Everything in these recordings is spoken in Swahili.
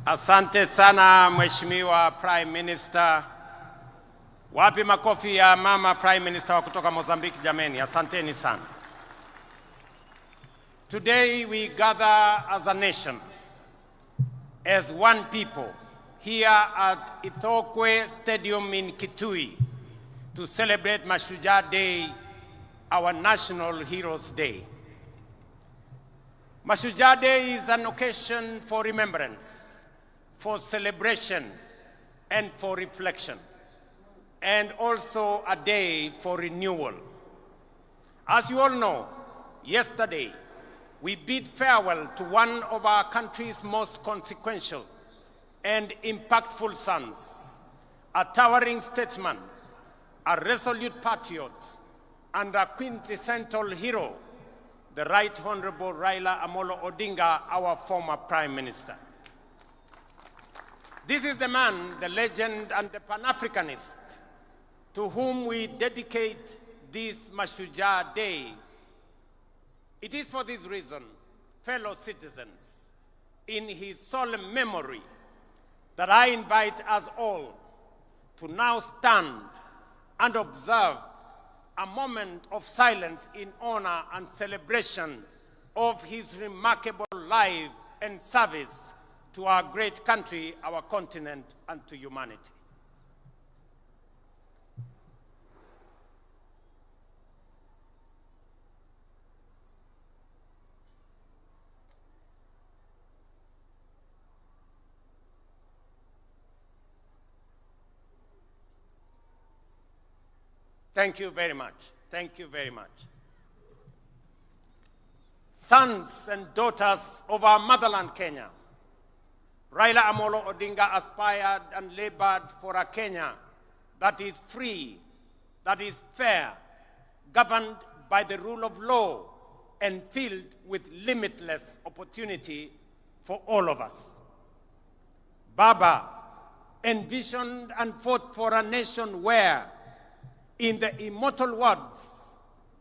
Asante sana Mheshimiwa Prime Minister. Wapi makofi ya mama Prime Minister wa kutoka Mozambique jameni? Asanteni sana. Today we gather as a nation, as one people, here at Ithokwe Stadium in Kitui to celebrate Mashujaa Day, our National Heroes Day. Mashujaa Day is an occasion for remembrance, for celebration, and for reflection, and also a day for renewal. As you all know, yesterday we bid farewell to one of our country's most consequential and impactful sons, a towering statesman, a resolute patriot, and a quintessential hero, the Right Honorable Raila Amolo Odinga, our former Prime Minister. This is the man, the legend, and the Pan-Africanist to whom we dedicate this Mashujaa Day. It is for this reason, fellow citizens, in his solemn memory, that I invite us all to now stand and observe a moment of silence in honor and celebration of his remarkable life and service to our great country, our continent, and to humanity. Thank you very much. Thank you very much. Sons and daughters of our motherland, Kenya, Raila Amolo Odinga aspired and labored for a Kenya that is free, that is fair, governed by the rule of law, and filled with limitless opportunity for all of us. Baba envisioned and fought for a nation where, in the immortal words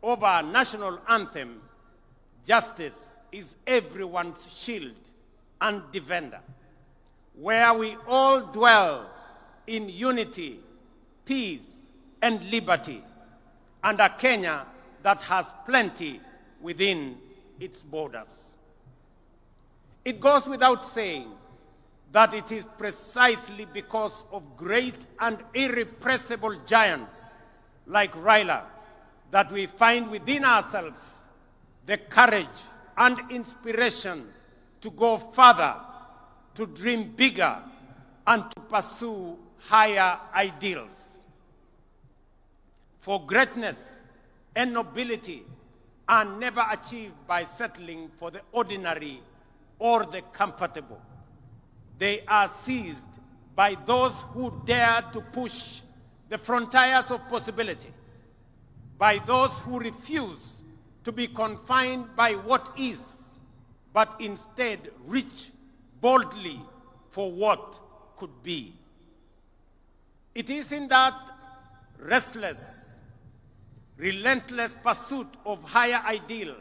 of our national anthem, justice is everyone's shield and defender, where we all dwell in unity, peace, and liberty, and a Kenya that has plenty within its borders. It goes without saying that it is precisely because of great and irrepressible giants like Raila that we find within ourselves the courage and inspiration to go further, to dream bigger, and to pursue higher ideals. For greatness and nobility are never achieved by settling for the ordinary or the comfortable. They are seized by those who dare to push the frontiers of possibility, by those who refuse to be confined by what is, but instead reach boldly for what could be. It is in that restless, relentless pursuit of higher ideal,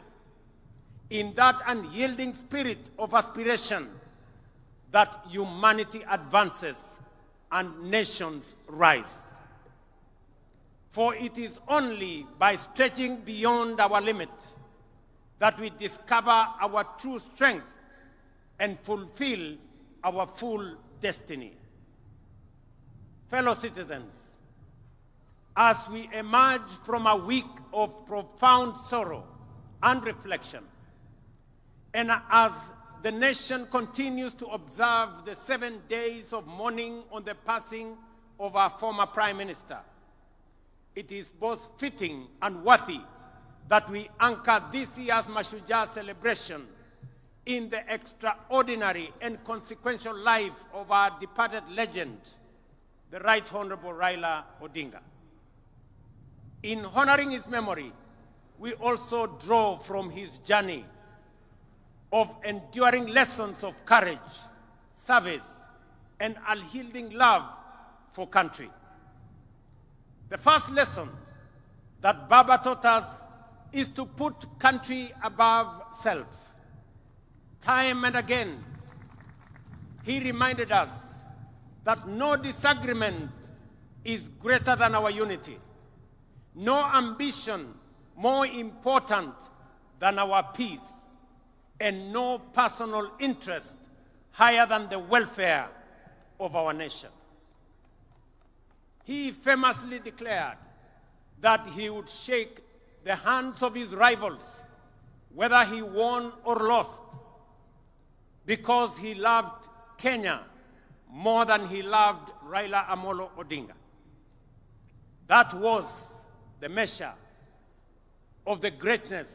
in that unyielding spirit of aspiration, that humanity advances and nations rise. For it is only by stretching beyond our limits that we discover our true strength and fulfill our full destiny. Fellow citizens, as we emerge from a week of profound sorrow and reflection, and as the nation continues to observe the 7 days of mourning on the passing of our former Prime Minister, it is both fitting and worthy that we anchor this year's Mashujaa celebration in the extraordinary and consequential life of our departed legend, the Right Honorable Raila Odinga. In honoring his memory, we also draw from his journey of enduring lessons of courage, service, and unyielding love for country. The first lesson that Baba taught us is to put country above self. Time and again, he reminded us that no disagreement is greater than our unity, no ambition more important than our peace, and no personal interest higher than the welfare of our nation. He famously declared that he would shake the hands of his rivals, whether he won or lost, because he loved Kenya more than he loved Raila Amolo Odinga. That was the measure of the greatness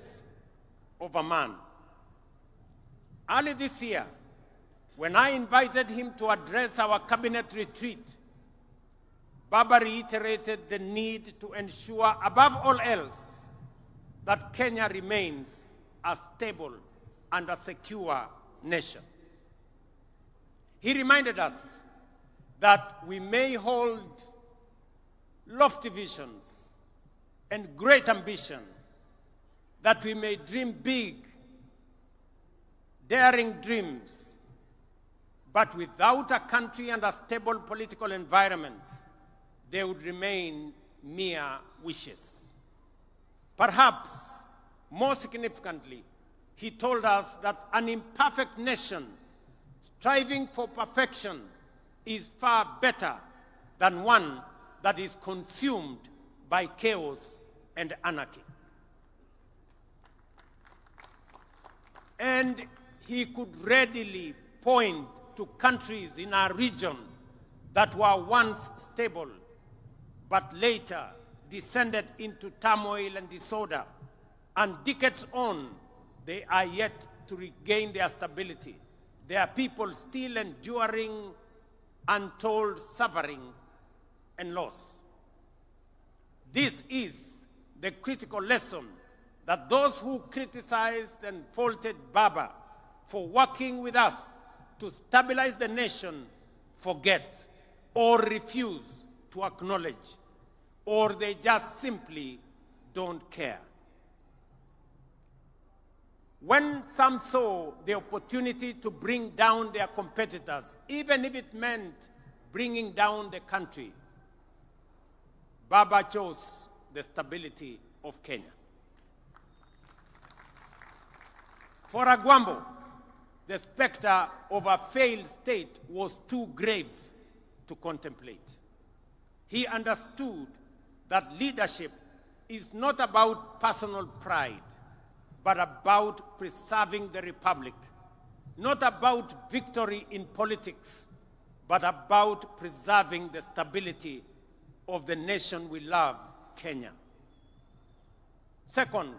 of a man. Early this year, when I invited him to address our cabinet retreat, Baba reiterated the need to ensure, above all else, that Kenya remains a stable and a secure nation. He reminded us that we may hold lofty visions and great ambition, that we may dream big, daring dreams, but without a country and a stable political environment, they would remain mere wishes. Perhaps, more significantly, he told us that an imperfect nation striving for perfection is far better than one that is consumed by chaos and anarchy. And he could readily point to countries in our region that were once stable, but later descended into turmoil and disorder, and decades on, they are yet to regain their stability. There are people still enduring untold suffering and loss. This is the critical lesson that those who criticized and faulted Baba for working with us to stabilize the nation forget or refuse to acknowledge, or they just simply don't care. When some saw the opportunity to bring down their competitors, even if it meant bringing down the country, Baba chose the stability of Kenya. For Agwambo, the specter of a failed state was too grave to contemplate. He understood that leadership is not about personal pride, but about preserving the republic, not about victory in politics, but about preserving the stability of the nation we love, Kenya. Second,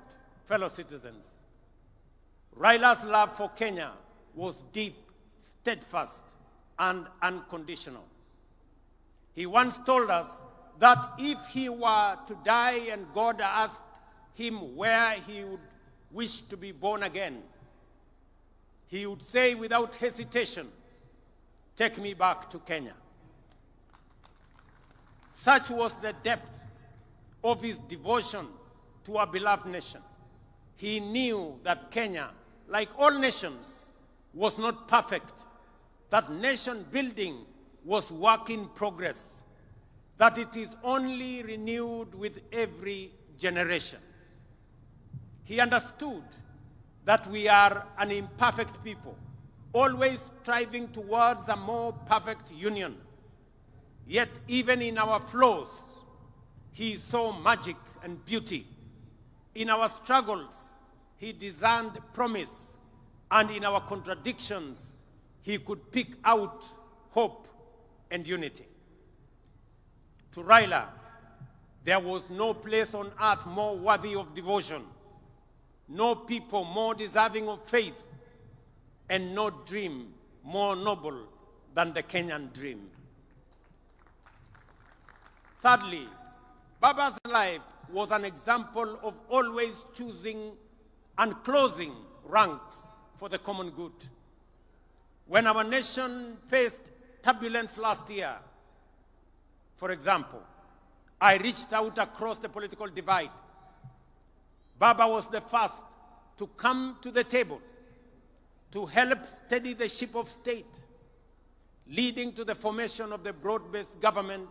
fellow citizens, Raila's love for Kenya was deep, steadfast, and unconditional. He once told us that if he were to die and God asked him where he would wish to be born again, he would say without hesitation, "Take me back to Kenya." Such was the depth of his devotion to our beloved nation. He knew that Kenya, like all nations, was not perfect, that nation building was work in progress, that it is only renewed with every generation. He understood that we are an imperfect people, always striving towards a more perfect union. Yet even in our flaws, he saw magic and beauty. In our struggles, he discerned promise, and in our contradictions, he could pick out hope and unity. To Raila, there was no place on earth more worthy of devotion, no people more deserving of faith, and no dream more noble than the Kenyan dream. Thirdly, Baba's life was an example of always choosing and closing ranks for the common good. When our nation faced turbulence last year, for example, I reached out across the political divide. Baba was the first to come to the table to help steady the ship of state, leading to the formation of the broad-based government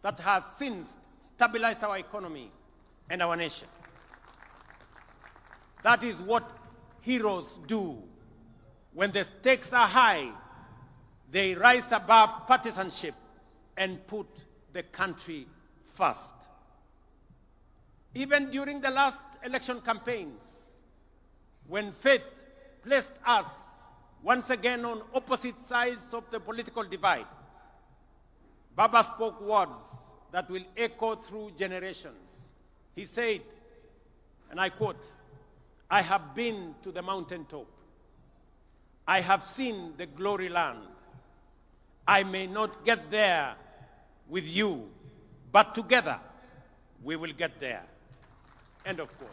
that has since stabilized our economy and our nation. That is what heroes do. When the stakes are high, they rise above partisanship and put the country first. Even during the last election campaigns, when fate placed us once again on opposite sides of the political divide, Baba spoke words that will echo through generations. He said, and I quote, "I have been to the mountaintop. I have seen the glory land. I may not get there with you, but together we will get there." End of quote.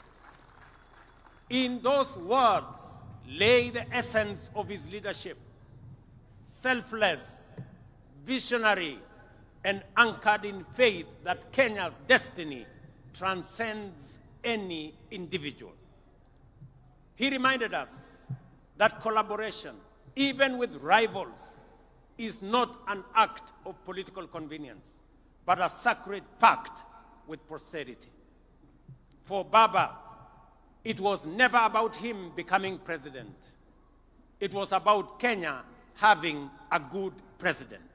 In those words lay the essence of his leadership: selfless, visionary, and anchored in faith that Kenya's destiny transcends any individual. He reminded us that collaboration, even with rivals, is not an act of political convenience, but a sacred pact with posterity. For Baba, it was never about him becoming president. It was about Kenya having a good president,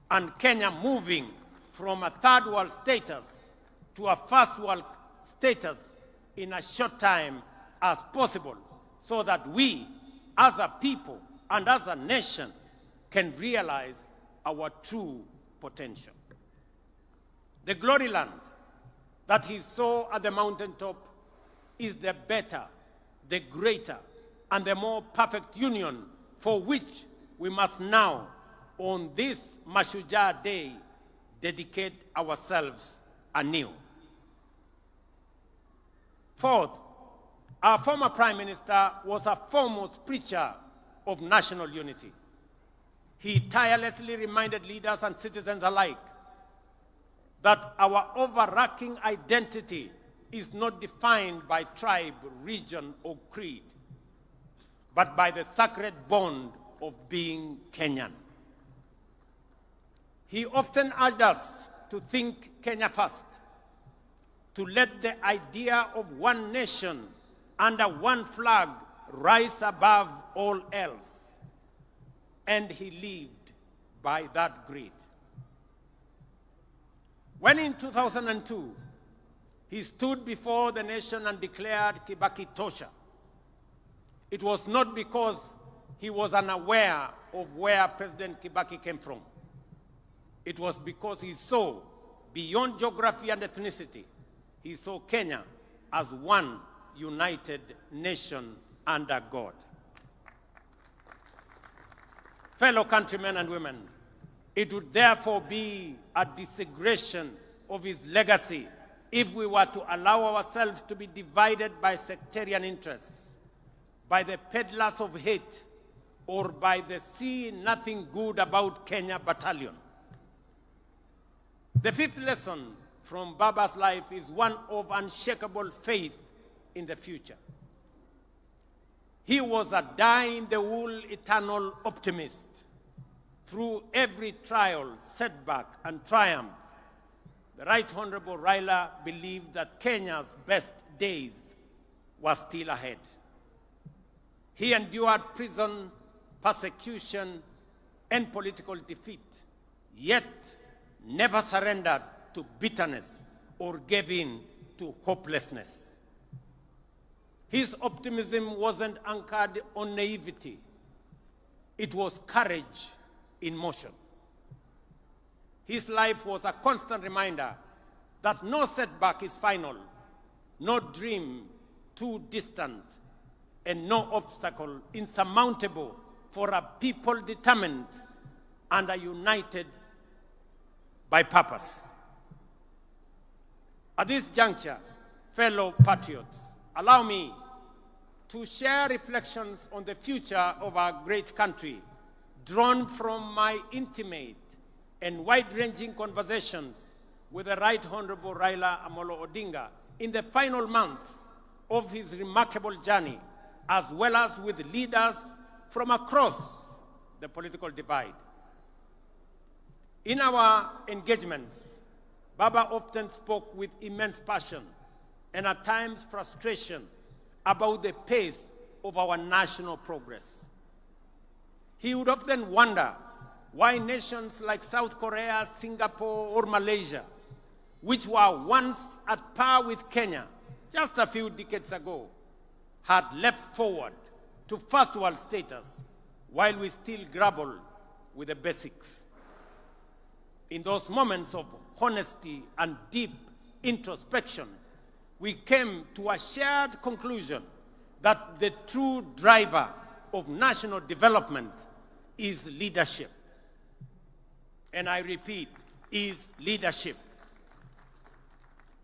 and Kenya moving from a third world status to a first world status in a short time as possible, so that we, as a people and as a nation, can realize our true potential. The glory land that he saw at the mountaintop is the better, the greater, and the more perfect union for which we must now, on this Mashujaa Day, dedicate ourselves anew. Fourth, our former Prime Minister was a foremost preacher of national unity. He tirelessly reminded leaders and citizens alike that our overarching identity is not defined by tribe, region, or creed, but by the sacred bond of being Kenyan. He often urged us to think Kenya first, to let the idea of one nation under one flag rise above all else. And he lived by that creed. When in 2002, he stood before the nation and declared Kibaki Tosha, it was not because he was unaware of where President Kibaki came from. It was because he saw, beyond geography and ethnicity, he saw Kenya as one united nation under God. Fellow countrymen and women, it would therefore be a desecration of his legacy if we were to allow ourselves to be divided by sectarian interests, by the peddlers of hate, or by the see nothing good about Kenya battalion. The fifth lesson from Baba's life is one of unshakable faith in the future. He was a die-in-the-wool eternal optimist. Through every trial, setback, and triumph, the Right Honorable Raila believed that Kenya's best days were still ahead. He endured prison, persecution, and political defeat, yet never surrendered to bitterness or gave in to hopelessness. His optimism wasn't anchored on naivety. It was courage in motion. His life was a constant reminder that no setback is final, no dream too distant, and no obstacle insurmountable for a people determined and are united by purpose. At this juncture, fellow patriots, allow me to share reflections on the future of our great country, drawn from my intimate and wide-ranging conversations with the Right Honorable Raila Amolo Odinga in the final months of his remarkable journey, as well as with leaders from across the political divide. In our engagements, Baba often spoke with immense passion and at times frustration about the pace of our national progress. He would often wonder why nations like South Korea, Singapore, or Malaysia, which were once at par with Kenya just a few decades ago, had leapt forward to first world status while we still grapple with the basics. In those moments of honesty and deep introspection, we came to a shared conclusion that the true driver of national development is leadership. And I repeat, is leadership.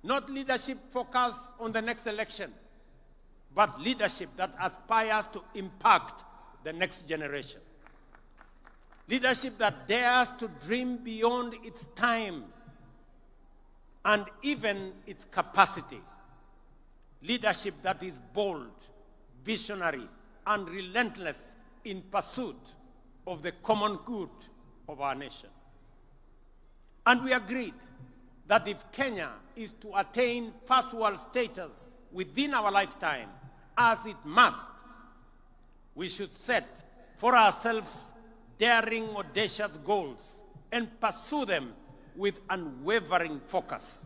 Not leadership focused on the next election, but leadership that aspires to impact the next generation. Leadership that dares to dream beyond its time and even its capacity. Leadership that is bold, visionary, and relentless in pursuit of the common good of our nation. And we agreed that if Kenya is to attain first world status within our lifetime, as it must, we should set for ourselves daring, audacious goals and pursue them with unwavering focus.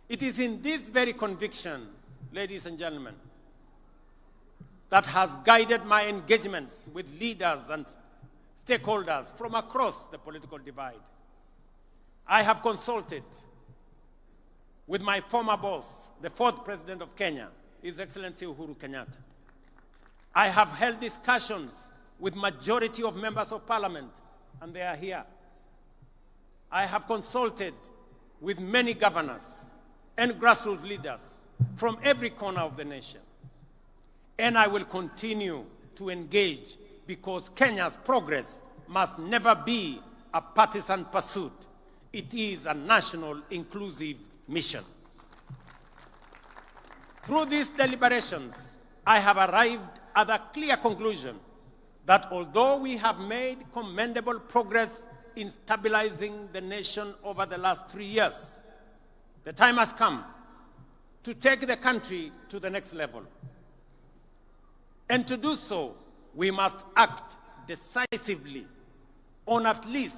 It is in this very conviction, ladies and gentlemen, that has guided my engagements with leaders and stakeholders from across the political divide. I have consulted with my former boss, the fourth president of Kenya, His Excellency Uhuru Kenyatta. I have held discussions with majority of members of parliament, and they are here. I have consulted with many governors and grassroots leaders from every corner of the nation. And I will continue to engage because Kenya's progress must never be a partisan pursuit. It is a national inclusive mission. Through these deliberations, I have arrived at a clear conclusion that although we have made commendable progress in stabilizing the nation over the last 3 years, the time has come to take the country to the next level. And to do so, we must act decisively on at least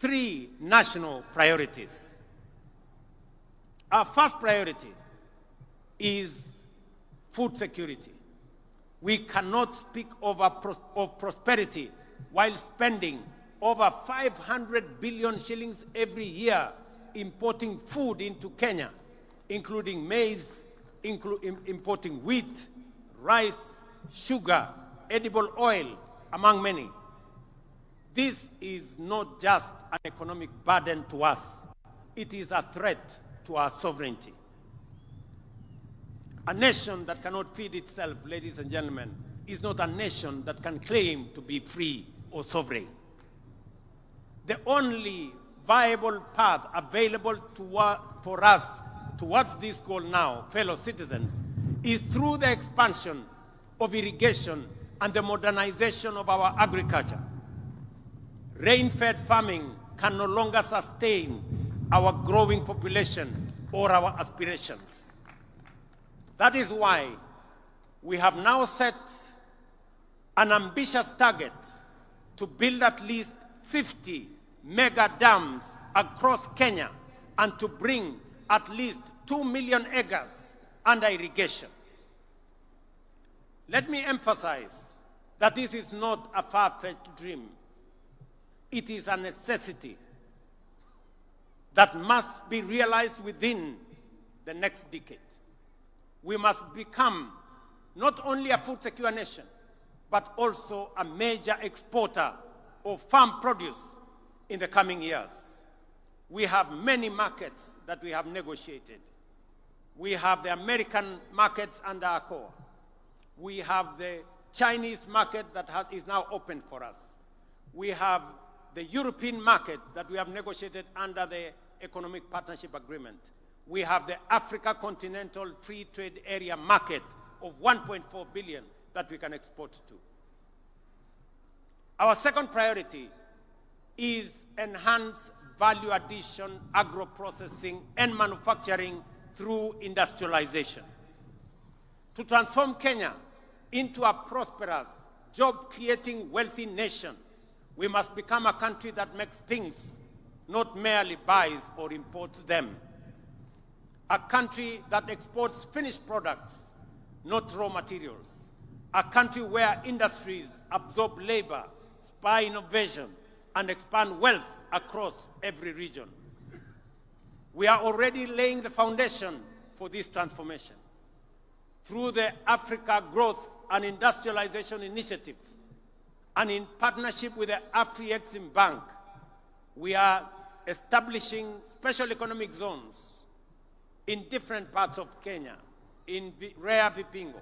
3 national priorities. Our first priority is food security. We cannot speak of prosperity while spending over 500 billion shillings every year importing food into Kenya, including maize, importing wheat, rice, sugar, edible oil, among many. This is not just an economic burden to us. It is a threat to our sovereignty. A nation that cannot feed itself, ladies and gentlemen, is not a nation that can claim to be free or sovereign. The only viable path available for us towards this goal now, fellow citizens, is through the expansion of irrigation and the modernization of our agriculture. Rain-fed farming can no longer sustain our growing population or our aspirations. That is why we have now set an ambitious target to build at least 50 mega dams across Kenya and to bring at least 2 million acres under irrigation. Let me emphasize that this is not a far-fetched dream. It is a necessity that must be realized within the next decade. We must become not only a food secure nation, but also a major exporter of farm produce in the coming years. We have many markets that we have negotiated. We have the American markets under ACOA. We have the Chinese market that is now open for us. We have the European market that we have negotiated under the Economic Partnership Agreement. We have the Africa Continental Free Trade Area market of 1.4 billion that we can export to. Our second priority is enhance value addition, agro-processing, and manufacturing through industrialization. To transform Kenya into a prosperous, job-creating, wealthy nation, we must become a country that makes things, not merely buys or imports them. A country that exports finished products, not raw materials. A country where industries absorb labor, spur innovation, and expand wealth across every region. We are already laying the foundation for this transformation. Through the Africa Growth and Industrialization Initiative, and in partnership with the Afri-Exim Bank, we are establishing special economic zones in different parts of Kenya, in Rea Vipingo,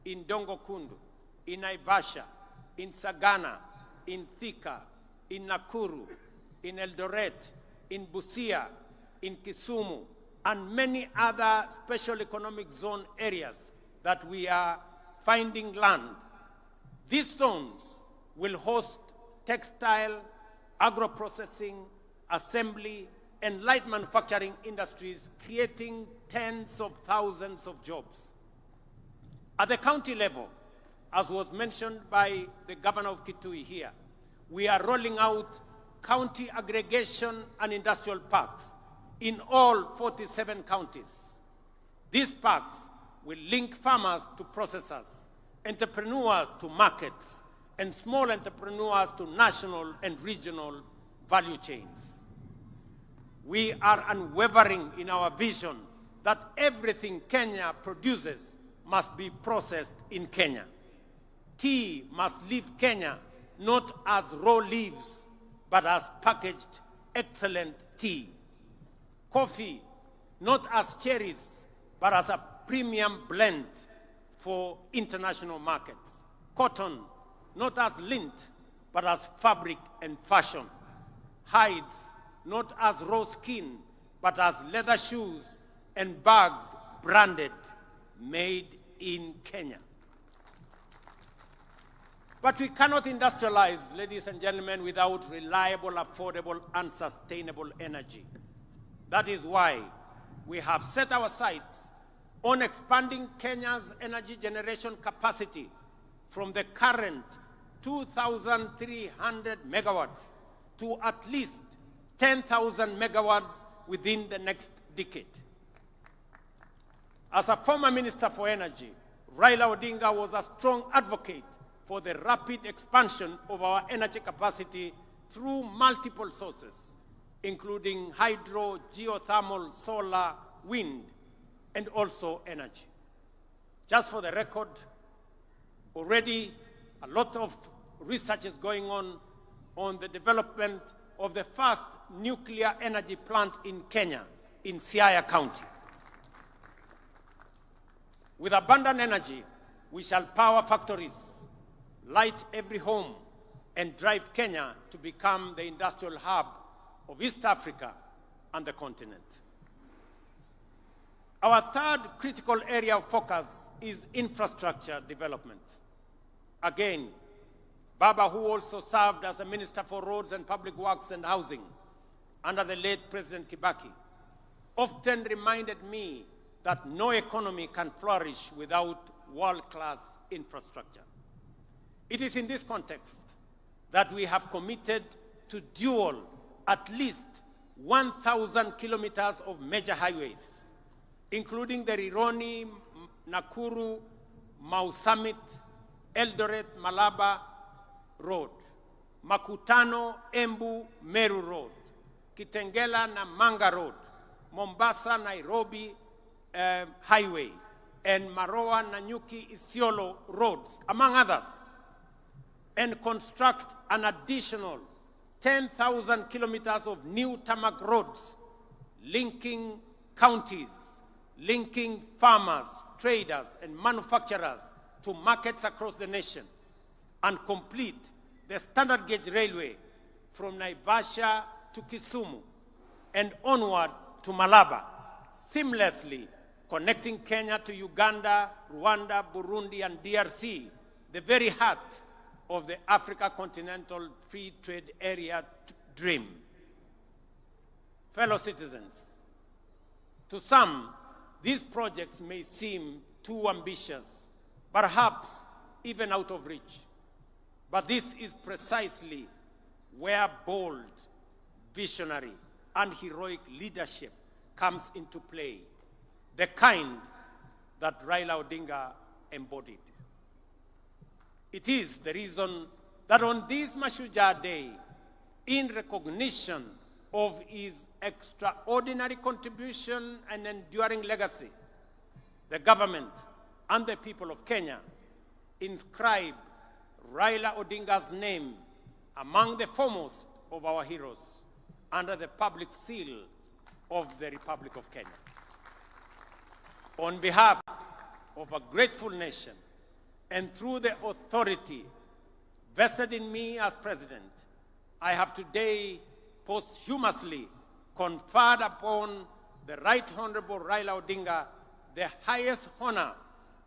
in Dongo Kundu, in Naivasha, in Sagana, in Thika, in Nakuru, in Eldoret, in Busia, in Kisumu, and many other special economic zone areas that we are finding land. These zones will host textile, agro-processing, assembly, and light manufacturing industries, creating tens of thousands of jobs. At the county level, as was mentioned by the governor of Kitui here, we are rolling out county aggregation and industrial parks in all 47 counties. These parks will link farmers to processors, entrepreneurs to markets, and small entrepreneurs to national and regional value chains. We are unwavering in our vision that everything Kenya produces must be processed in Kenya. Tea must leave Kenya not as raw leaves, but as packaged excellent tea. Coffee, not as cherries, but as a premium blend for international markets. Cotton, not as lint, but as fabric and fashion. Hides, not as raw skin, but as leather shoes and bags branded, made in Kenya. But we cannot industrialize, ladies and gentlemen, without reliable, affordable, and sustainable energy. That is why we have set our sights on expanding Kenya's energy generation capacity from the current 2,300 megawatts to at least 10,000 megawatts within the next decade. As a former Minister for Energy, Raila Odinga was a strong advocate for the rapid expansion of our energy capacity through multiple sources, including hydro, geothermal, solar, wind, and also energy. Just for the record, already a lot of research is going on the development of the first nuclear energy plant in Kenya, in Siaya County. With abundant energy, we shall power factories, light every home, and drive Kenya to become the industrial hub of East Africa and the continent. Our third critical area of focus is infrastructure development. Again, Baba, who also served as a Minister for Roads and Public Works and Housing under the late President Kibaki, often reminded me that no economy can flourish without world-class infrastructure. It is in this context that we have committed to dual at least 1,000 kilometers of major highways, including the Rironi, Nakuru, Mau Summit, Eldoret, Malaba Road, Makutano, Embu, Meru Road, Kitengela, Namanga Road, Mombasa, Nairobi Highway, and Maroa, Nanyuki, Isiolo roads, among others, and construct an additional 10,000 kilometers of new tarmac roads linking counties, linking farmers, traders, and manufacturers to markets across the nation, and complete the standard gauge railway from Naivasha to Kisumu and onward to Malaba, seamlessly connecting Kenya to Uganda, Rwanda, Burundi, and DRC, the very heart of the Africa Continental Free Trade Area dream. Fellow citizens, to some, these projects may seem too ambitious, perhaps even out of reach. But this is precisely where bold, visionary, and heroic leadership comes into play, the kind that Raila Odinga embodied. It is the reason that on this Mashujaa Day, in recognition of his extraordinary contribution and enduring legacy, the government and the people of Kenya inscribe Raila Odinga's name among the foremost of our heroes under the public seal of the Republic of Kenya. On behalf of a grateful nation and through the authority vested in me as president, I have today posthumously conferred upon the Right Honorable Raila Odinga the highest honor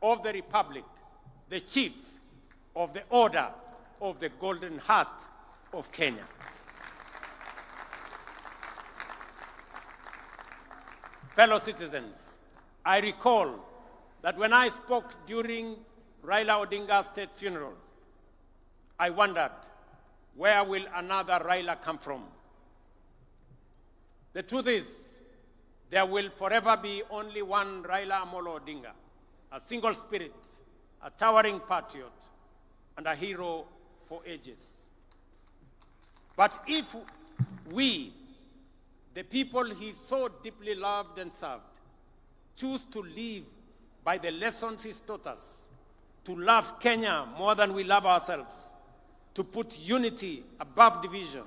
of the Republic, the Chief of the Order of the Golden Heart of Kenya. Fellow citizens, I recall that when I spoke during Raila Odinga's state funeral, I wondered, where will another Raila come from? The truth is, there will forever be only one Raila Amolo Odinga, a single spirit, a towering patriot, and a hero for ages. But if we, the people he so deeply loved and served, choose to live by the lessons he's taught us, to love Kenya more than we love ourselves, to put unity above division,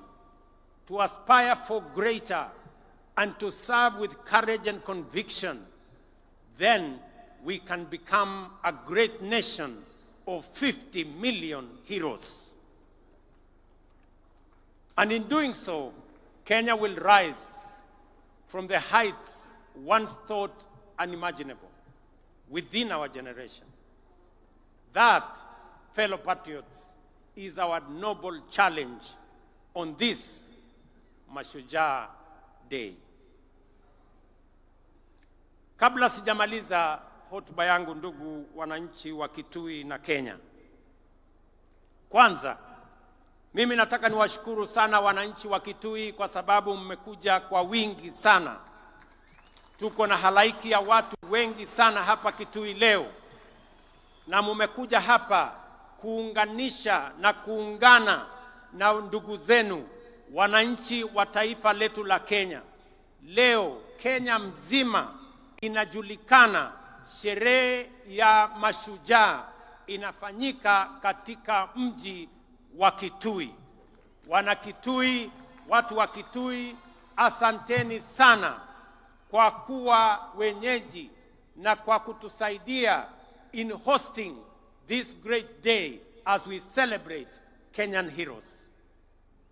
to aspire for greater, and to serve with courage and conviction, then we can become a great nation of 50 million heroes. And in doing so, Kenya will rise from the heights once thought unimaginable within our generation. That, fellow patriots, is our noble challenge on this Mashujaa Day. Kabla sijamaliza hotuba yangu, ndugu wananchi wa Kitui na Kenya, kwanza mimi nataka niwashukuru sana wananchi wa Kitui kwa sababu mmekuja kwa wingi sana. Tuko na halaiki ya watu wengi sana hapa Kitui leo, na mmekuja hapa kuunganisha na kuungana na ndugu zenu wananchi wa taifa letu la Kenya. Leo Kenya mzima inajulikana, sherehe ya Mashujaa inafanyika katika mji wa Kitui. Wana Kitui, watu wa Kitui, asanteni sana kwa kuwa wenyeji na kwa kutusaidia in hosting this great day as we celebrate Kenyan heroes.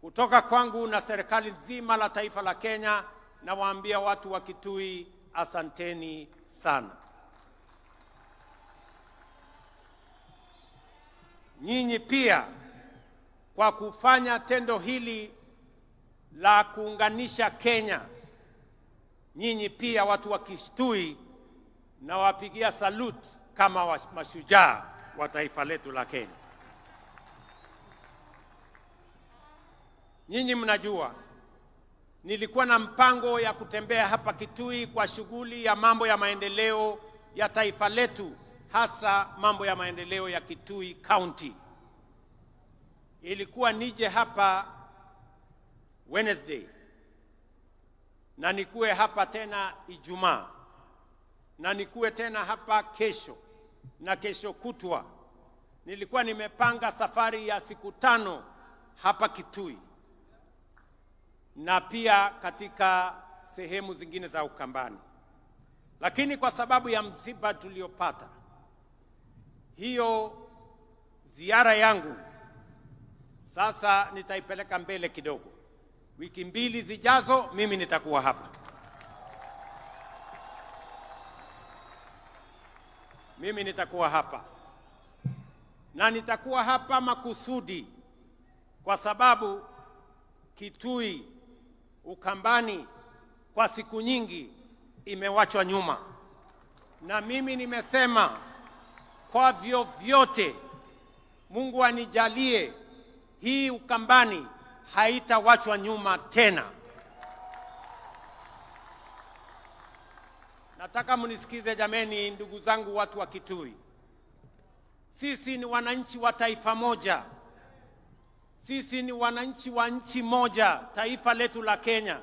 Kutoka kwangu na serikali nzima la taifa la Kenya, nawaambia watu wa Kitui, asanteni sana. Nyinyi pia kwa kufanya tendo hili la kuunganisha Kenya, nyinyi pia watu wa Kitui na wapigia salute kama mashujaa wa taifa letu la Kenya. Nyinyi mnajua, nilikuwa na mpango ya kutembea hapa Kitui kwa shughuli ya mambo ya maendeleo ya taifa letu, hasa mambo ya maendeleo ya Kitui County. Ilikuwa nije hapa Wednesday, na nikuwe hapa tena Ijumaa, na nikuwe tena hapa kesho na kesho kutwa. Nilikuwa nimepanga safari ya siku 5 hapa Kitui na pia katika sehemu zingine za Ukambani. Lakini kwa sababu ya msiba tuliopata, hiyo ziara yangu sasa nitaipeleka mbele kidogo. Wiki 2 zijazo mimi nitakuwa hapa. Mimi nitakuwa hapa. Na nitakuwa hapa makusudi kwa sababu Kitui, Ukambani kwa siku nyingi imewachwa nyuma. Na mimi nimesema kwa vyovyote Mungu anijalie hii Ukambani haitawachwa nyuma tena. Nataka mnisikize jameni, ndugu zangu watu wa Kitui. Sisi ni wananchi wa taifa moja. Sisi ni wananchi wa nchi moja, taifa letu la Kenya.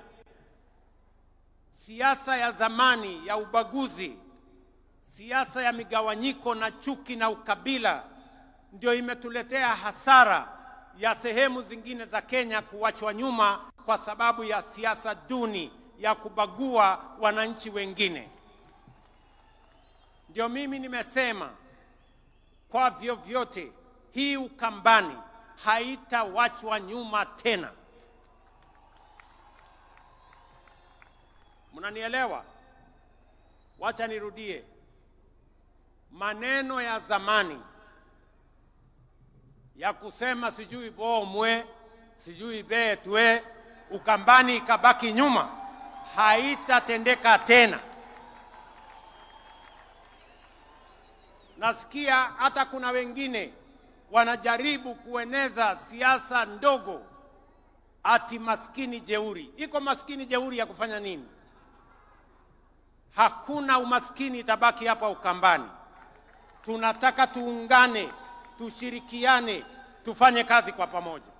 Siasa ya zamani ya ubaguzi, siasa ya migawanyiko na chuki na ukabila ndio imetuletea hasara ya sehemu zingine za Kenya kuachwa nyuma kwa sababu ya siasa duni ya kubagua wananchi wengine. Ndio mimi nimesema kwa vyovyote hii Ukambani haitawachwa nyuma tena. Mnanielewa? Wacha nirudie. Maneno ya zamani ya kusema sijui bomwe, sijui betwe, Ukambani ikabaki nyuma, haitatendeka tena. Nasikia hata kuna wengine wanajaribu kueneza siasa ndogo ati maskini jeuri. Iko maskini jeuri ya kufanya nini? Hakuna umaskini itabaki hapa Ukambani. Tunataka tuungane, tushirikiane, tufanye kazi kwa pamoja.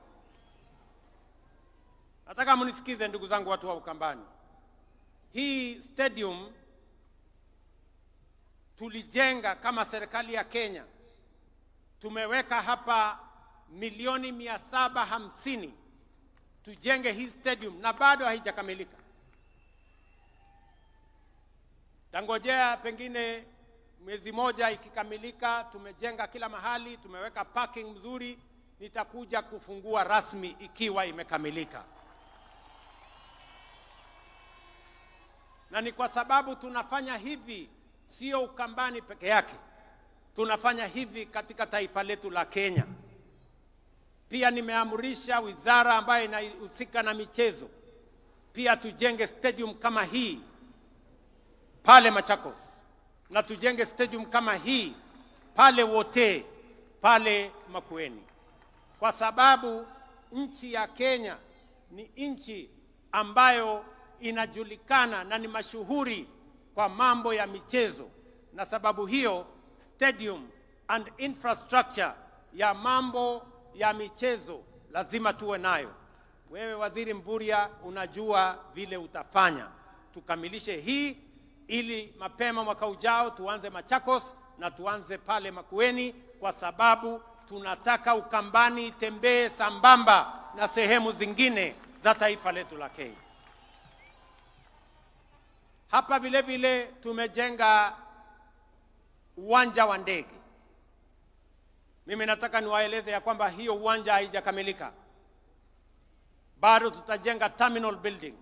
Nataka mnisikize ndugu zangu watu wa Ukambani. Hii stadium tulijenga kama serikali ya Kenya. Tumeweka hapa milioni 750 tujenge hii stadium na bado haijakamilika. Tangojea pengine mwezi moja ikikamilika, tumejenga kila mahali, tumeweka parking mzuri, nitakuja kufungua rasmi ikiwa imekamilika. Na ni kwa sababu tunafanya hivi sio Ukambani peke yake. Tunafanya hivi katika taifa letu la Kenya. Pia nimeamrisha wizara ambayo inahusika na michezo pia tujenge stadium kama hii pale Machakos, na tujenge stadium kama hii pale Wote, pale Makueni. Kwa sababu nchi ya Kenya ni nchi ambayo inajulikana na ni mashuhuri kwa mambo ya michezo, na sababu hiyo stadium and infrastructure ya mambo ya michezo lazima tuwe nayo. Wewe Waziri Mburia unajua vile utafanya. Tukamilishe hii ili mapema mwaka ujao tuanze Machakos na tuanze pale Makueni, kwa sababu tunataka Ukambani itembee sambamba na sehemu zingine za taifa letu la Kenya. Hapa vile vile tumejenga uwanja wa ndege. Mimi nataka niwaeleze ya kwamba hiyo uwanja haijakamilika. Bado tutajenga terminal building.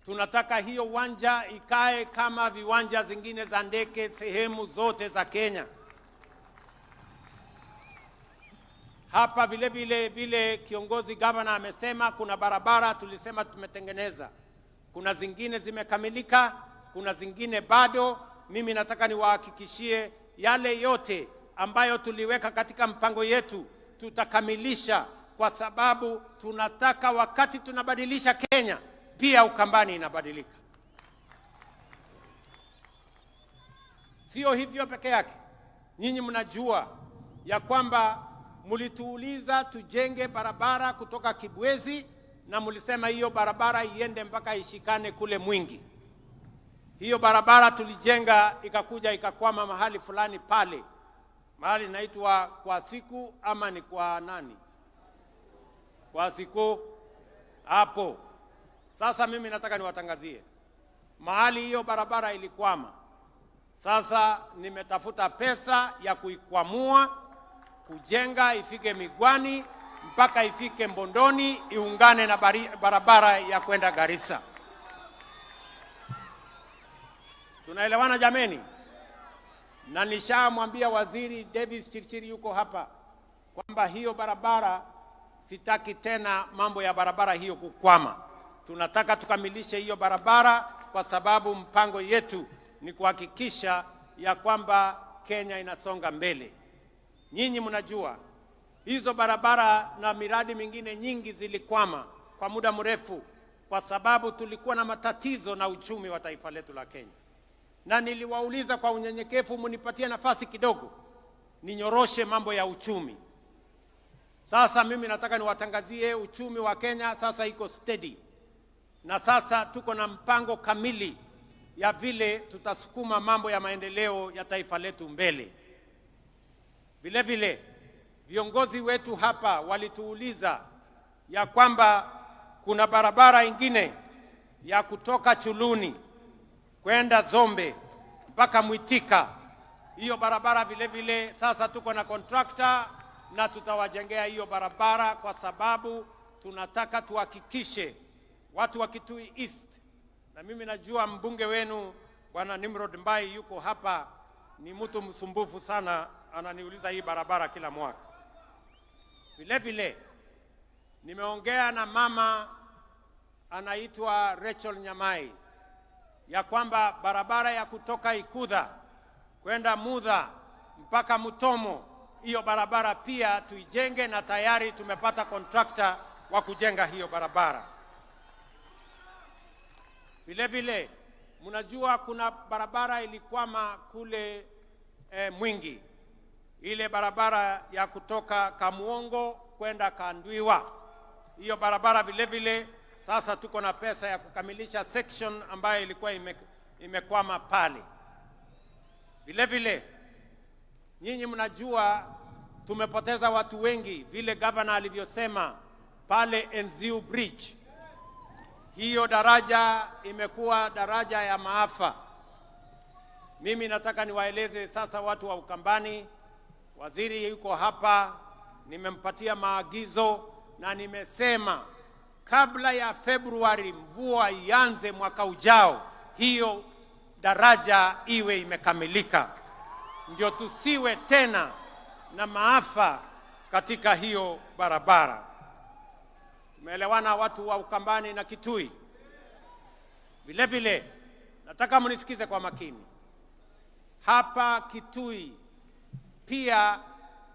Tunataka hiyo uwanja ikae kama viwanja zingine za ndege sehemu zote za Kenya. Hapa vile kiongozi governor amesema kuna barabara tulisema tumetengeneza. Kuna zingine zimekamilika, kuna zingine bado. Mimi nataka niwahakikishie yale yote ambayo tuliweka katika mpango yetu tutakamilisha, kwa sababu tunataka wakati tunabadilisha Kenya pia Ukambani inabadilika. Sio hivyo peke yake. Nyinyi mnajua ya kwamba mlituuliza tujenge barabara kutoka Kibwezi na mlisema hiyo barabara iende mpaka ishikane kule Mwingi. Hiyo barabara tulijenga ikakuja ikakwama mahali fulani pale. Mahali inaitwa kwa siku ama ni kwa nani? Kwa siku hapo. Sasa mimi nataka niwatangazie. Mahali hiyo barabara ilikwama. Sasa nimetafuta pesa ya kuikwamua, kujenga ifike Migwani mpaka ifike Mbondoni, iungane na barabara ya kwenda Garissa. Tunaelewana jameni? Na nishamwambia Waziri Davis Chirchiri yuko hapa kwamba hiyo barabara sitaki tena mambo ya barabara hiyo kukwama. tunataka tukamilishe hiyo barabara, kwa sababu mpango yetu ni kuhakikisha ya kwamba Kenya inasonga mbele. Nyinyi mnajua hizo barabara na miradi mingine nyingi zilikwama kwa muda mrefu kwa sababu tulikuwa na matatizo na uchumi wa taifa letu la Kenya. Na niliwauliza kwa unyenyekevu, munipatie nafasi kidogo ninyoroshe mambo ya uchumi. Sasa mimi nataka niwatangazie uchumi wa Kenya sasa iko steady. Na sasa tuko na mpango kamili ya vile tutasukuma mambo ya maendeleo ya taifa letu mbele. Vile vile viongozi wetu hapa walituuliza ya kwamba kuna barabara ingine ya kutoka Chuluni kwenda Zombe mpaka Mwitika. Hiyo barabara vile vile sasa tuko na contractor na tutawajengea hiyo barabara, kwa sababu tunataka tuhakikishe watu wa Kitui East, na mimi najua mbunge wenu Bwana Nimrod Mbai yuko hapa, ni mtu msumbufu sana, ananiuliza hii barabara kila mwaka. Vile vile nimeongea na mama anaitwa Rachel Nyamai ya kwamba barabara ya kutoka Ikudha kwenda Mudha mpaka Mutomo, hiyo barabara pia tuijenge, na tayari tumepata contractor wa kujenga hiyo barabara. Vile vile mnajua kuna barabara ilikwama kule Mwingi, ile barabara ya kutoka Kamuongo kwenda Kandwiwa. Hiyo barabara vile vile sasa tuko na pesa ya kukamilisha section ambayo ilikuwa imekwama pale. Vile vile nyinyi mnajua tumepoteza watu wengi, vile governor alivyosema pale Enziu Bridge. Hiyo daraja imekuwa daraja ya maafa. Mimi nataka niwaeleze sasa watu wa Ukambani, waziri yuko hapa, nimempatia maagizo na nimesema kabla ya Februari mvua ianze mwaka ujao, hiyo daraja iwe imekamilika, ndio tusiwe tena na maafa katika hiyo barabara. Tumeelewana watu wa Ukambani na Kitui? Vile vile nataka mnisikize kwa makini. Hapa Kitui pia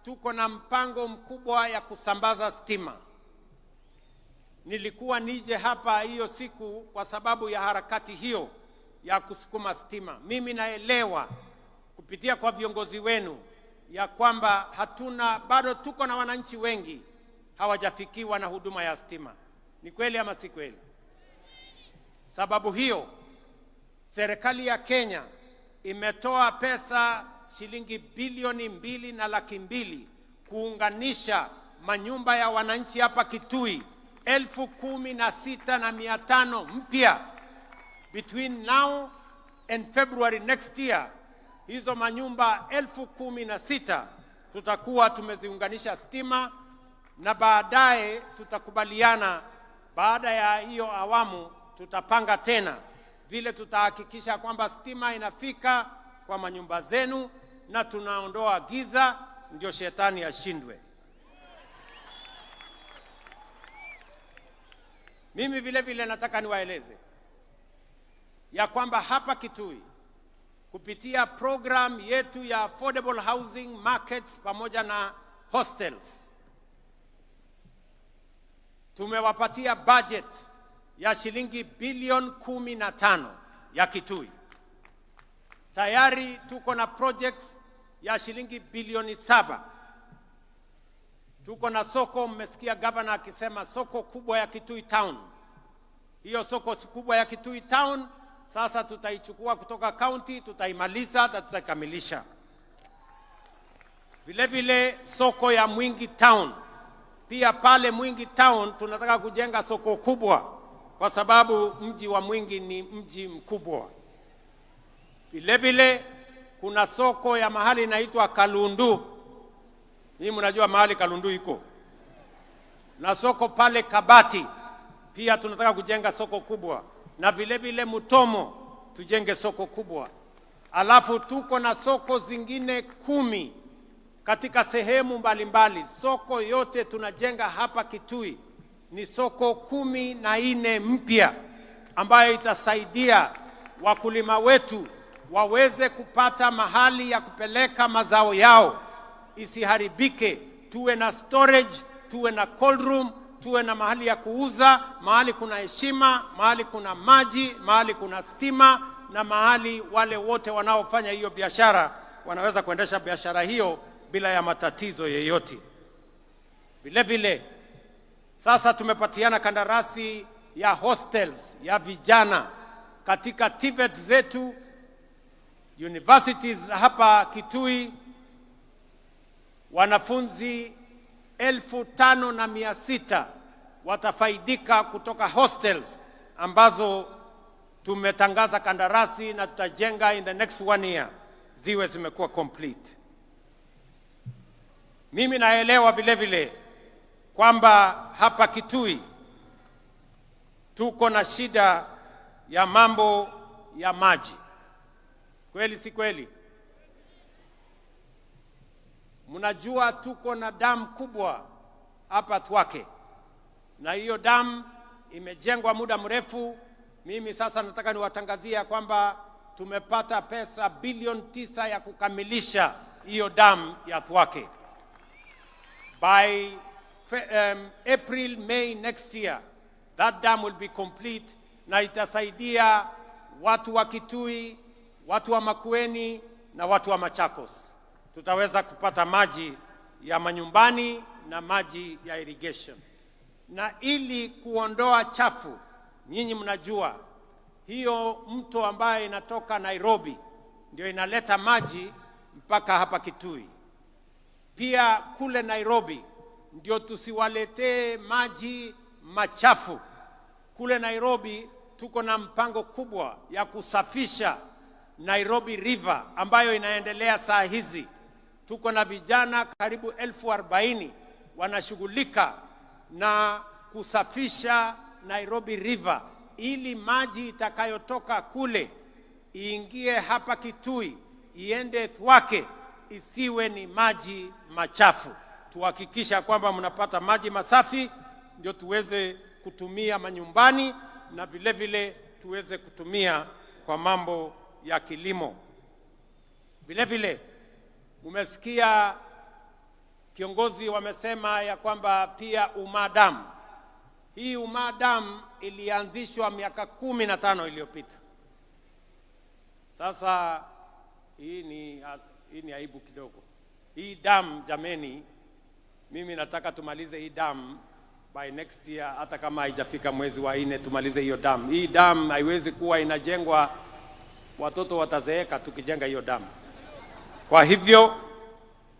tuko na mpango mkubwa ya kusambaza stima. Nilikuwa nije hapa hiyo siku kwa sababu ya harakati hiyo ya kusukuma stima. Mimi naelewa kupitia kwa viongozi wenu ya kwamba bado tuko na wananchi wengi hawajafikiwa na huduma ya stima. Ni kweli ama si kweli? Sababu hiyo serikali ya Kenya imetoa pesa shilingi bilioni 2.2 kuunganisha manyumba ya wananchi hapa Kitui 16,500 mpya. Between now and February next year, hizo manyumba 16,000 tutakuwa tumeziunganisha stima, na baadaye tutakubaliana, baada ya hiyo awamu tutapanga tena vile tutahakikisha kwamba stima inafika kwa manyumba zenu na tunaondoa giza, ndio shetani ashindwe. Mimi vile vile nataka niwaeleze ya kwamba hapa Kitui kupitia program yetu ya affordable housing markets pamoja na hostels tumewapatia budget ya shilingi bilioni 15 ya Kitui. Tayari tuko na projects ya shilingi bilioni 7. Tuko na soko, mmesikia governor akisema soko kubwa ya Kitui Town. Hiyo soko kubwa ya Kitui Town sasa tutaichukua kutoka county, tutaimaliza na tutakamilisha. Vile vile soko ya Mwingi Town, pia pale Mwingi Town tunataka kujenga soko kubwa kwa sababu mji wa Mwingi ni mji mkubwa. Vile vile kuna soko ya mahali inaitwa Kalundu. Ni mnajua mahali Kalundu iko. Na soko pale Kabati pia tunataka kujenga soko kubwa, na vile vile Mutomo tujenge soko kubwa. Alafu tuko na soko zingine 10 katika sehemu mbalimbali. Soko yote tunajenga hapa Kitui ni soko 14 mpya ambayo itasaidia wakulima wetu waweze kupata mahali ya kupeleka mazao yao isiharibike. Tuwe na storage, tuwe na cold room, tuwe na mahali ya kuuza, mahali kuna heshima, mahali kuna maji, mahali kuna stima, na mahali wale wote wanaofanya hiyo biashara wanaweza kuendesha biashara hiyo bila ya matatizo yoyote. Vile vile sasa tumepatiana kandarasi ya hostels ya vijana katika TVET zetu, universities hapa Kitui. Wanafunzi 5,600 watafaidika kutoka hostels ambazo tumetangaza kandarasi na tutajenga in the next 1 year ziwe zimekuwa complete. Mimi naelewa vile vile kwamba hapa Kitui tuko na shida ya mambo ya maji. Kweli si kweli? Mnajua tuko na damu kubwa hapa Thwake, na hiyo damu imejengwa muda mrefu. Mimi sasa nataka niwatangazia kwamba tumepata pesa bilioni 9 ya kukamilisha hiyo damu ya Thwake. By April, May next year, that dam will be complete, na itasaidia watu wa Kitui, watu wa Makueni na watu wa Machakos. Tutaweza kupata maji ya manyumbani na maji ya irrigation. Na ili kuondoa chafu, nyinyi mnajua hiyo mto ambaye inatoka Nairobi ndio inaleta maji mpaka hapa Kitui. Pia kule Nairobi ndio tusiwaletee maji machafu. Kule Nairobi tuko na mpango kubwa ya kusafisha Nairobi River ambayo inaendelea saa hizi. Tuko na vijana karibu 40,000 wanashughulika na kusafisha Nairobi River ili maji itakayotoka kule iingie hapa Kitui, iende Thwake, isiwe ni maji machafu. Tuhakikisha kwamba mnapata maji masafi ndio tuweze kutumia manyumbani na vile vile tuweze kutumia kwa mambo ya kilimo. Vile vile umesikia kiongozi wamesema ya kwamba pia Umadam. Hii Umadam ilianzishwa miaka 15 iliyopita. Sasa hii ni aibu kidogo. Hii dam jameni, mimi nataka tumalize hii dam by next year, hata kama haijafika mwezi wa 4 tumalize hiyo dam. Hii dam haiwezi kuwa inajengwa watoto watazeeka tukijenga hiyo dam. Kwa hivyo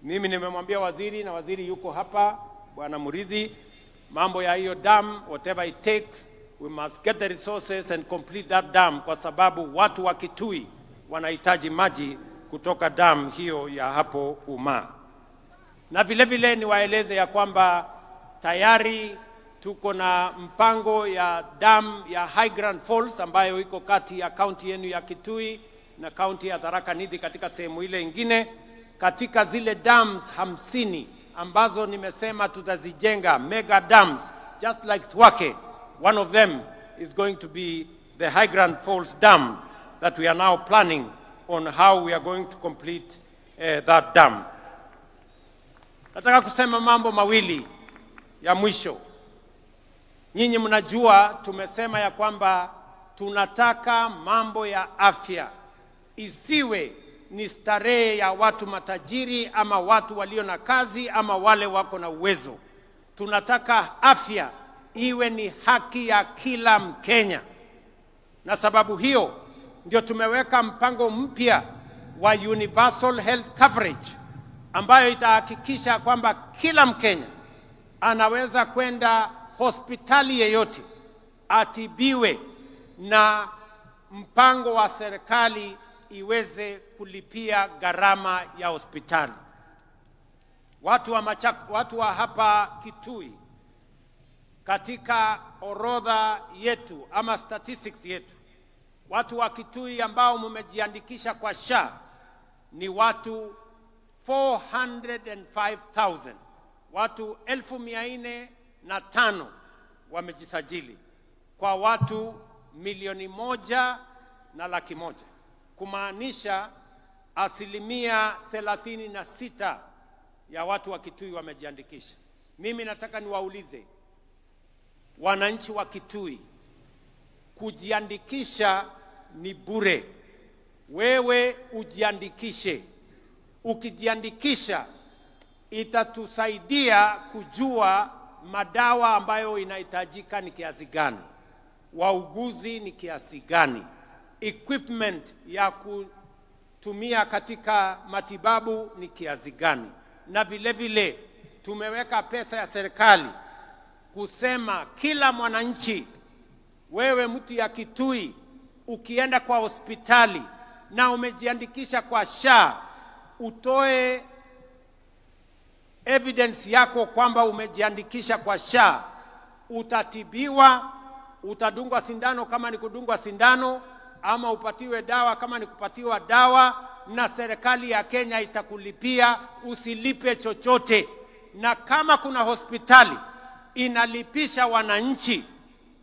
mimi nimemwambia waziri, na waziri yuko hapa, Bwana Muridhi, mambo ya hiyo dam, whatever it takes, we must get the resources and complete that dam, kwa sababu watu wa Kitui wanahitaji maji kutoka dam hiyo ya hapo Uma. Na vile vile niwaeleze ya kwamba tayari tuko na mpango ya dam ya High Grand Falls ambayo iko kati ya kaunti yenu ya Kitui na kaunti ya Tharaka Nithi katika sehemu ile ingine. Katika zile dams 50 ambazo nimesema tutazijenga, mega dams just like Thwake, one of them is going to be the High Grand Falls Dam that we are now planning on how we are going to complete that dam. Nataka kusema mambo mawili ya mwisho. Nyinyi mnajua tumesema ya kwamba tunataka mambo ya afya isiwe ni starehe ya watu matajiri ama watu walio na kazi ama wale wako na uwezo. Tunataka afya iwe ni haki ya kila Mkenya. Na sababu hiyo ndio tumeweka mpango mpya wa universal health coverage ambayo itahakikisha kwamba kila Mkenya anaweza kwenda hospitali yeyote atibiwe na mpango wa serikali iweze kulipia gharama ya hospitali. Watu wa hapa Kitui katika orodha yetu ama statistics yetu, watu wa Kitui ambao mmejiandikisha kwa SHA ni watu 405,000. Watu 405 wamejisajili kwa watu 1,100,100,000, kumaanisha 36% ya watu wa Kitui wamejiandikisha. Mimi nataka niwaulize wananchi wa Kitui, kujiandikisha ni bure. Wewe ujiandikishe. Ukijiandikisha itatusaidia kujua madawa ambayo inahitajika ni kiasi gani, wauguzi ni kiasi gani, equipment ya kutumia katika matibabu ni kiasi gani, na vile vile tumeweka pesa ya serikali kusema kila mwananchi, wewe mtu ya Kitui, ukienda kwa hospitali na umejiandikisha kwa SHA, utoe evidence yako kwamba umejiandikisha kwa SHA, utatibiwa, utadungwa sindano kama ni kudungwa sindano, ama upatiwe dawa kama ni kupatiwa dawa, na serikali ya Kenya itakulipia, usilipe chochote. Na kama kuna hospitali inalipisha wananchi,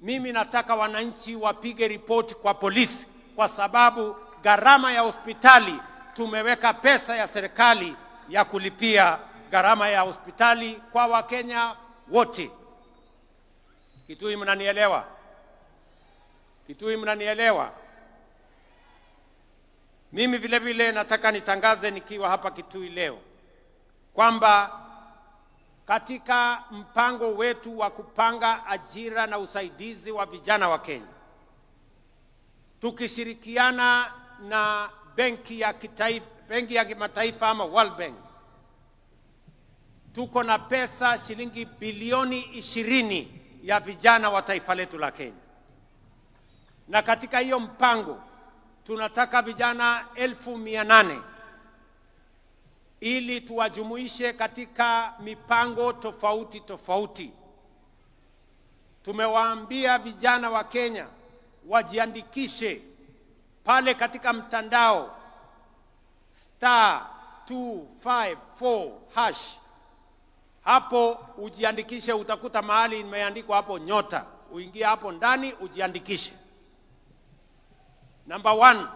mimi nataka wananchi wapige report kwa polisi, kwa sababu gharama ya hospitali tumeweka pesa ya serikali ya kulipia gharama ya hospitali kwa Wakenya wote. Kitui mnanielewa? Kitui mnanielewa? Mimi vile vile nataka nitangaze nikiwa hapa Kitui leo kwamba katika mpango wetu wa kupanga ajira na usaidizi wa vijana wa Kenya, tukishirikiana na benki ya kimataifa ama World Bank, tuko na pesa shilingi bilioni 20 ya vijana wa taifa letu la Kenya. Na katika hiyo mpango tunataka vijana 800,000 ili tuwajumuishe katika mipango tofauti tofauti. Tumewaambia vijana wa Kenya wajiandikishe pale katika mtandao *254#. Hapo ujiandikishe, utakuta mahali imeandikwa hapo nyota, uingie hapo ndani ujiandikishe. Number 1,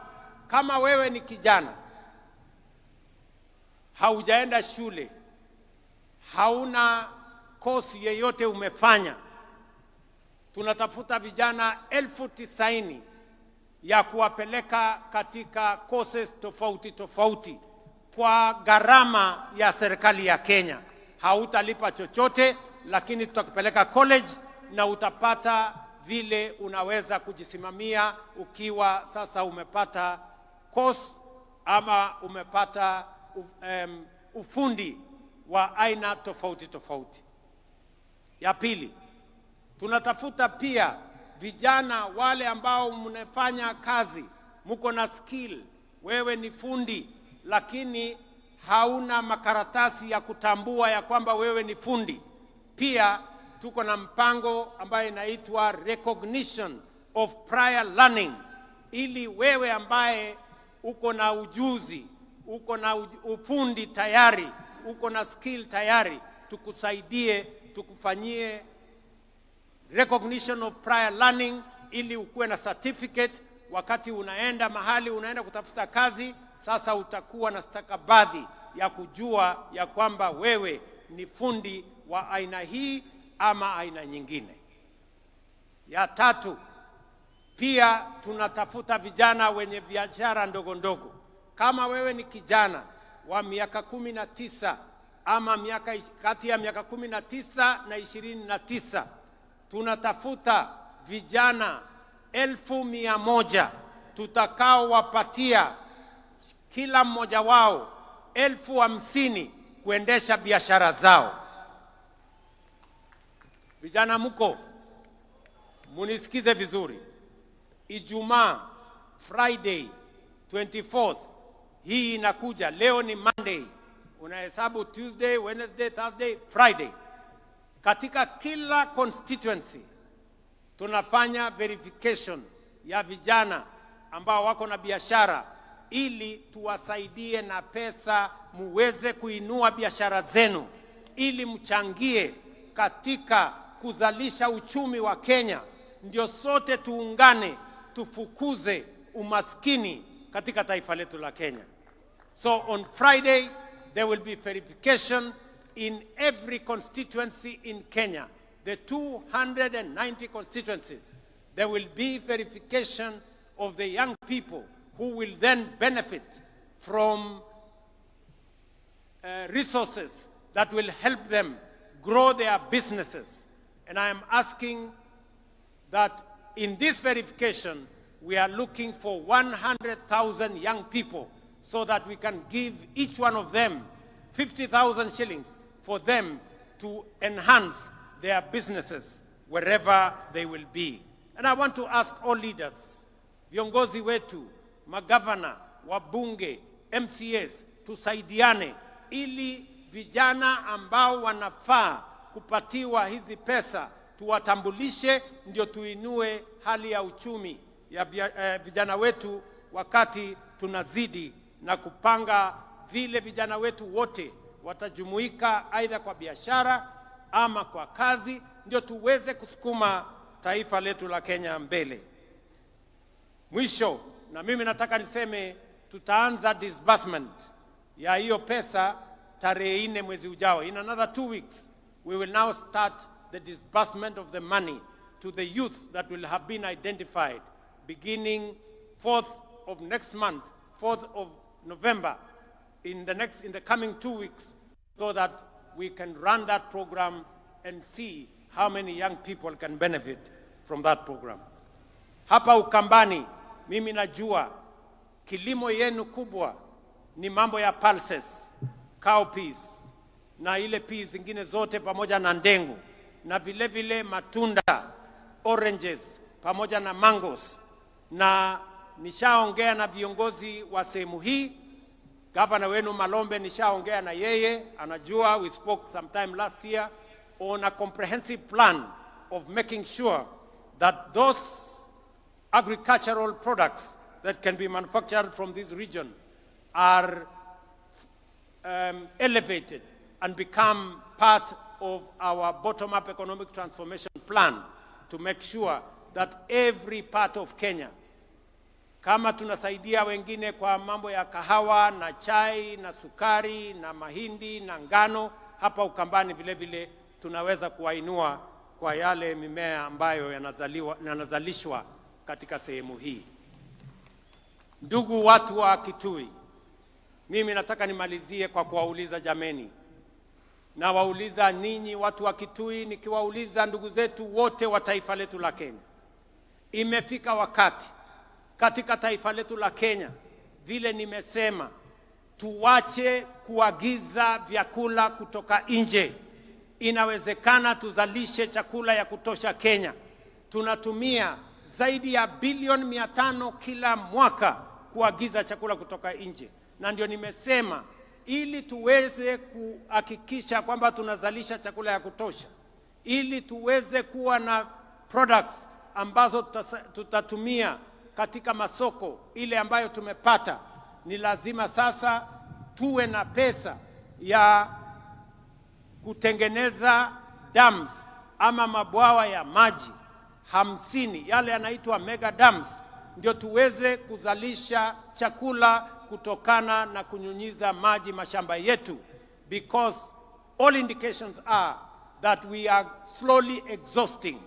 kama wewe ni kijana, haujaenda shule, hauna kosi yeyote umefanya, tunatafuta vijana 90,000 ya kuwapeleka katika courses tofauti tofauti kwa gharama ya serikali ya Kenya. Hautalipa chochote, lakini tutakupeleka college na utapata vile unaweza kujisimamia ukiwa sasa umepata course ama umepata ufundi wa aina tofauti tofauti. Ya pili, tunatafuta pia vijana wale ambao mnafanya kazi, mko na skill, wewe ni fundi lakini hauna makaratasi ya kutambua ya kwamba wewe ni fundi. Pia tuko na mpango ambayo inaitwa recognition of prior learning, ili wewe ambaye uko na ujuzi, uko na ufundi tayari, uko na skill tayari, tukusaidie, tukufanyie recognition of prior learning ili ukuwe na certificate. Wakati unaenda mahali unaenda kutafuta kazi, sasa utakuwa na stakabadhi ya kujua ya kwamba wewe ni fundi wa aina hii ama aina nyingine. Ya tatu, pia tunatafuta vijana wenye biashara ndogo ndogo. Kama wewe ni kijana wa miaka 19 ama kati ya miaka 19 na 29, tunatafuta vijana 1,100 tutakao wapatia kila mmoja wao 50,000 kuendesha biashara zao. Vijana mko, munisikize vizuri. Ijumaa, Friday 24th, hii inakuja. Leo ni Monday, unahesabu Tuesday, Wednesday, Thursday, Friday. Katika kila constituency tunafanya verification ya vijana ambao wako na biashara, ili tuwasaidie na pesa muweze kuinua biashara zenu, ili mchangie katika kuzalisha uchumi wa Kenya, ndio sote tuungane tufukuze umaskini katika taifa letu la Kenya. So on Friday, there will be verification in every constituency in Kenya. The 290 constituencies, there will be verification of the young people who will then benefit from resources that will help them grow their businesses. And I am asking that in this verification, we are looking for 100,000 young people so that we can give each one of them 50,000 shillings for them to enhance their businesses wherever they will be. And I want to ask all leaders, viongozi wetu, magavana, wabunge, MCAs, tusaidiane ili vijana ambao wanafaa kupatiwa hizi pesa tuwatambulishe, ndio tuinue hali ya uchumi ya vijana wetu, wakati tunazidi na kupanga vile vijana wetu wote watajumuika aidha kwa biashara ama kwa kazi, ndio tuweze kusukuma taifa letu la Kenya mbele. Mwisho, na mimi nataka niseme tutaanza disbursement ya hiyo pesa tarehe 4 mwezi ujao. In another 2 weeks, we will now start the disbursement of the money to the youth that will have been identified beginning 4th of next month, 4th of November, in the coming 2 weeks, so that we can run that program and see how many young people can benefit from that program. Hapa Ukambani, mimi najua kilimo yenu kubwa ni mambo ya pulses, cowpeas, na ile peas zingine zote pamoja na ndengu, na vile vile matunda, oranges, pamoja na mangoes. Na nishaongea na viongozi wa sehemu hii. Governor wenu Malombe nishaongea na yeye, anajua, we spoke sometime last year on a comprehensive plan of making sure that those agricultural products that can be manufactured from this region are elevated and become part of our bottom-up economic transformation plan to make sure that every part of Kenya, kama tunasaidia wengine kwa mambo ya kahawa na chai na sukari na mahindi na ngano, hapa Ukambani vile vile tunaweza kuwainua kwa yale mimea ambayo yanazalishwa katika sehemu hii. Ndugu watu wa Kitui, mimi nataka nimalizie kwa kuwauliza jameni. Na wauliza ninyi watu wa Kitui, nikiwauliza ndugu zetu wote wa taifa letu la Kenya. Imefika wakati katika taifa letu la Kenya, vile nimesema, tuwache kuagiza vyakula kutoka nje. Inawezekana tuzalishe chakula ya kutosha Kenya. Tunatumia zaidi ya bilioni 500 kila mwaka kuagiza chakula kutoka nje. Na ndio nimesema, ili tuweze kuhakikisha kwamba tunazalisha chakula ya kutosha, ili tuweze kuwa na products ambazo tutatumia katika masoko ile ambayo tumepata, ni lazima sasa tuwe na pesa ya kutengeneza dams ama mabwawa ya maji 50, yale yanaitwa mega dams, ndio tuweze kuzalisha chakula kutokana na kunyunyiza maji mashamba yetu, because all indications are that we are slowly exhausting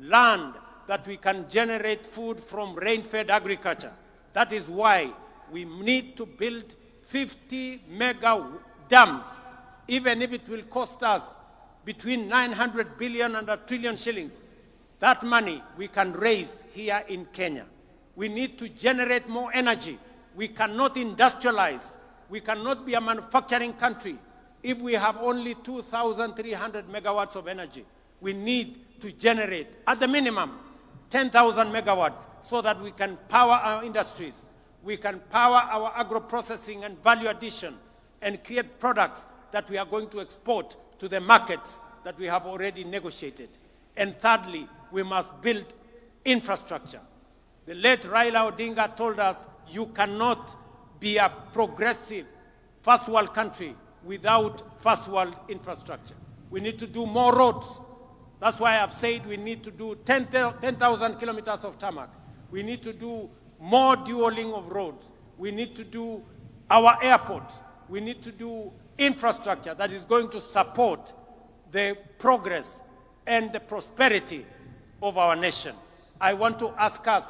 land that we can generate food from rain-fed agriculture. That is why we need to build 50 mega dams, even if it will cost us between 900 billion and 1 trillion shillings. That money we can raise here in Kenya. We need to generate more energy. We cannot industrialize. We cannot be a manufacturing country if we have only 2,300 megawatts of energy. We need to generate, at the minimum, 10,000 megawatts so that we can power our industries. We can power our agro-processing and value addition and create products that we are going to export to the markets that we have already negotiated. And thirdly, we must build infrastructure. The late Raila Odinga told us, you cannot be a progressive first world country without first world infrastructure. We need to do more roads. That's why I've said we need to do 10,000 kilometers of tarmac. We need to do more dualing of roads. We need to do our airport. We need to do infrastructure that is going to support the progress and the prosperity of our nation. I want to ask us,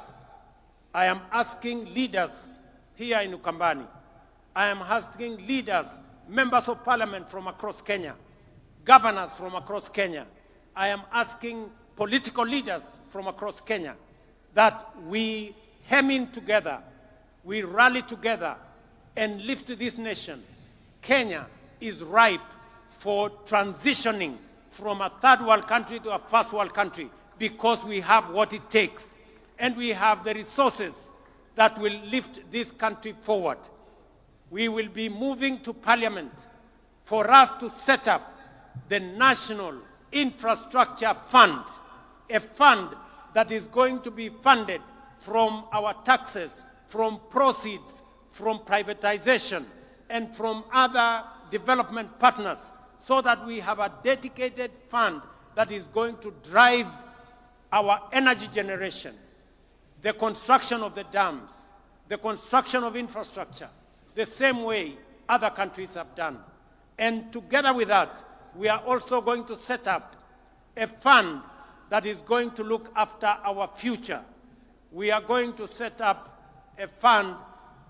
I am asking leaders here in Ukambani, I am asking leaders, members of parliament from across Kenya, governors from across Kenya, I am asking political leaders from across Kenya that we hem in together, we rally together and lift this nation. Kenya is ripe for transitioning from a third world country to a first world country because we have what it takes and we have the resources that will lift this country forward. We will be moving to Parliament for us to set up the National Infrastructure Fund, a fund that is going to be funded from our taxes, from proceeds, from privatization, and from other development partners, so that we have a dedicated fund that is going to drive our energy generation, the construction of the dams, the construction of infrastructure, the same way other countries have done. And together with that, we are also going to set up a fund that is going to look after our future. We are going to set up a fund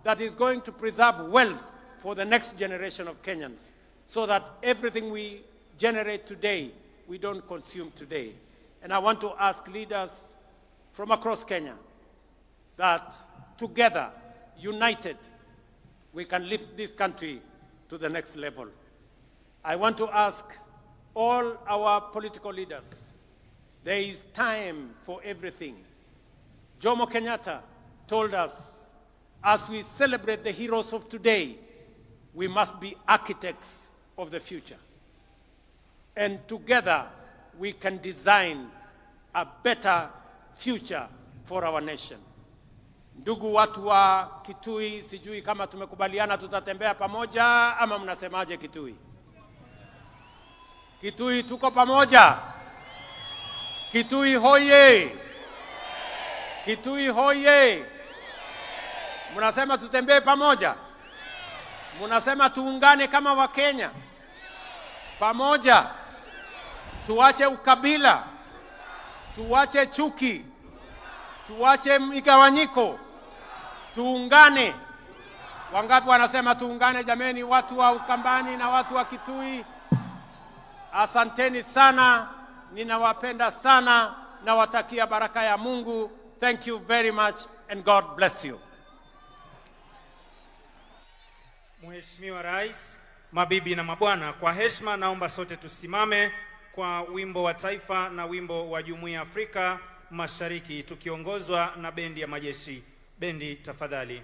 that is going to preserve wealth for the next generation of Kenyans, so that everything we generate today, we don't consume today. And I want to ask leaders from across Kenya that together, united, we can lift this country to the next level. I want to ask all our political leaders, there is time for everything. Jomo Kenyatta told us, as we celebrate the heroes of today, we must be architects of the future. And together, we can design a better future for our nation. Ndugu watu wa Kitui, sijui kama tumekubaliana tutatembea pamoja ama mnasemaje Kitui? Kitui tuko pamoja? Kitui hoye! Kitui hoye! Mnasema tutembee pamoja? Mnasema tuungane kama Wakenya? Pamoja. Tuache ukabila. Tuache chuki. Tuache migawanyiko. Tuungane. Wangapi wanasema tuungane jameni, watu wa Ukambani na watu wa Kitui? Asanteni sana. Ninawapenda sana. Nawatakia baraka ya Mungu. Thank you very much and God bless you. Mheshimiwa Rais, mabibi na mabwana, kwa heshima naomba sote tusimame kwa wimbo wa taifa na wimbo wa Jumuiya ya Afrika Mashariki tukiongozwa na bendi ya majeshi. Bendi tafadhali.